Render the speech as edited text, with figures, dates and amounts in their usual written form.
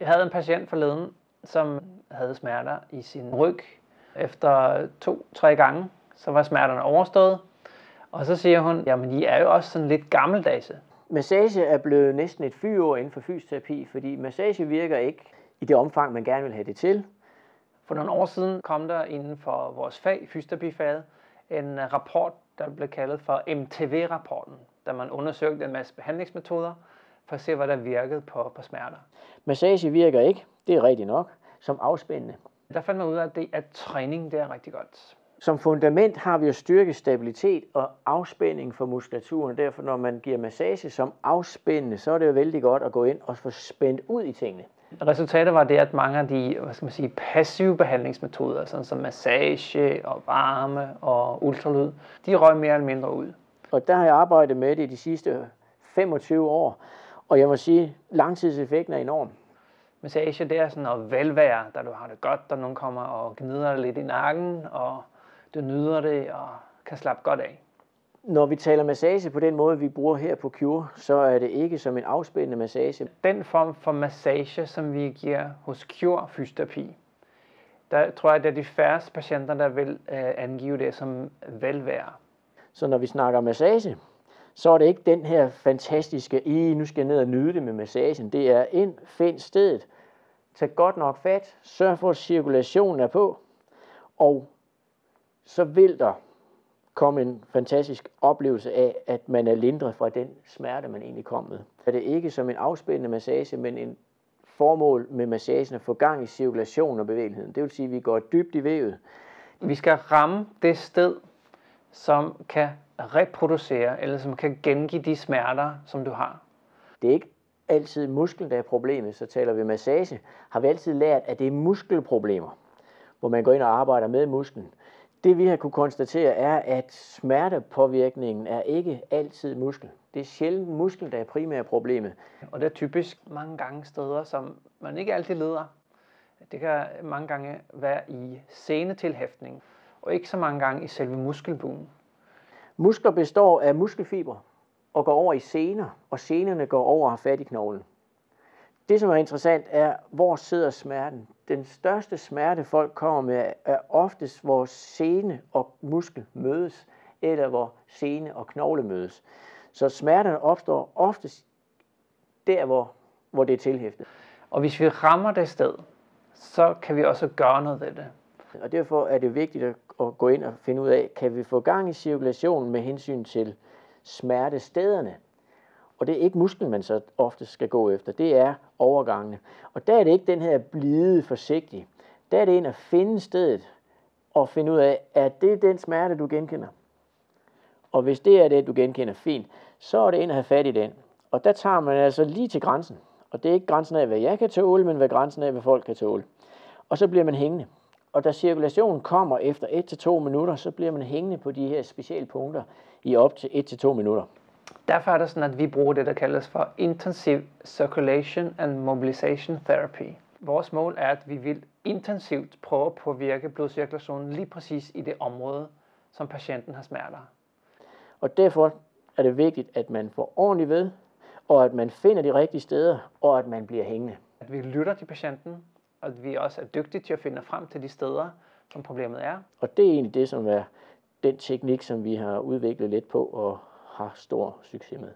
Jeg havde en patient forleden, som havde smerter i sin ryg. Efter 2-3 gange, så var smerterne overstået. Og så siger hun, jamen I er jo også sådan lidt gammeldags. Massage er blevet næsten et fyord inden for fysioterapi, fordi massage virker ikke i det omfang, man gerne vil have det til. For nogle år siden kom der inden for vores fag, fysioterapifaget, en rapport, der blev kaldet for MTV-rapporten, da man undersøgte en masse behandlingsmetoder for at se, hvad der virkede på smerter. Massage virker ikke, det er rigtigt nok, som afspændende. Der fandt man ud af, at træning det er rigtig godt. Som fundament har vi jo styrke, stabilitet og afspænding for muskulaturen. Derfor når man giver massage som afspændende, så er det jo vældig godt at gå ind og få spændt ud i tingene. Resultatet var det, at mange af de passive behandlingsmetoder, sådan som massage og varme og ultralyd, de røg mere eller mindre ud. Og der har jeg arbejdet med det de sidste 25 år, og jeg må sige, at langtidseffekten er enorm. Massage det er sådan noget velvære, da du har det godt, og nogen kommer og gnider dig lidt i nakken, og du nyder det og kan slappe godt af. Når vi taler massage på den måde, vi bruger her på Cure, så er det ikke som en afspændende massage. Den form for massage, som vi giver hos Cure Fysioterapi, der tror jeg, det er de færreste patienter, der vil angive det som velvære. Så når vi snakker massage, så er det ikke den her fantastiske, nu skal jeg ned og nyde det med massagen. Det er find stedet, tag godt nok fat, sørg for at cirkulationen er på, og så vil der komme en fantastisk oplevelse af, at man er lindret fra den smerte, man egentlig kom med. Det er ikke som en afspændende massage, men en formål med massagen at få gang i cirkulationen og bevægeligheden. Det vil sige, at vi går dybt i vævet. Vi skal ramme det sted, som kan reproducere, eller som kan gengive de smerter, som du har. Det er ikke altid musklen, der er problemet. Så taler vi massage, har vi altid lært, at det er muskelproblemer, hvor man går ind og arbejder med musklen. Det vi har kunne konstatere er, at smertepåvirkningen er ikke altid muskel. Det er sjældent muskel, der er primært problemet. Og det er typisk mange gange steder, som man ikke altid leder. Det kan mange gange være i senetilhæftning, og ikke så mange gange i selve muskelbuen. Muskler består af muskelfibre og går over i sener, og senerne går over og har fat i knoglen. Det, som er interessant, er, hvor sidder smerten? Den største smerte, folk kommer med, er oftest, hvor sene og muskel mødes, eller hvor sene og knogle mødes. Så smerterne opstår oftest der, hvor det er tilhæftet. Og hvis vi rammer det sted, så kan vi også gøre noget ved det. Og derfor er det vigtigt at gå ind og finde ud af, kan vi få gang i cirkulationen med hensyn til smertestederne. Og det er ikke musklen, man så ofte skal gå efter, det er overgangene. Og der er det ikke den her blide forsigtig. Der er det ind at finde stedet og finde ud af, er det den smerte, du genkender? Og hvis det er det, du genkender fint, så er det ind at have fat i den. Og der tager man altså lige til grænsen. Og det er ikke grænsen af, hvad jeg kan tåle, men hvad grænsen af, hvad folk kan tåle. Og så bliver man hængende. Og da cirkulationen kommer efter 1-2 minutter, så bliver man hængende på de her specielle punkter i op til 1-2 minutter. Derfor er det sådan, at vi bruger det, der kaldes for Intensive Circulation and Mobilization Therapy. Vores mål er, at vi vil intensivt prøve at påvirke blodcirkulationen lige præcis i det område, som patienten har smerter. Og derfor er det vigtigt, at man får ordentligt ved, og at man finder de rigtige steder, og at man bliver hængende. At vi lytter til patienten, og at vi også er dygtige til at finde frem til de steder, som problemet er. Og det er egentlig det, som er den teknik, som vi har udviklet lidt på og har stor succes med.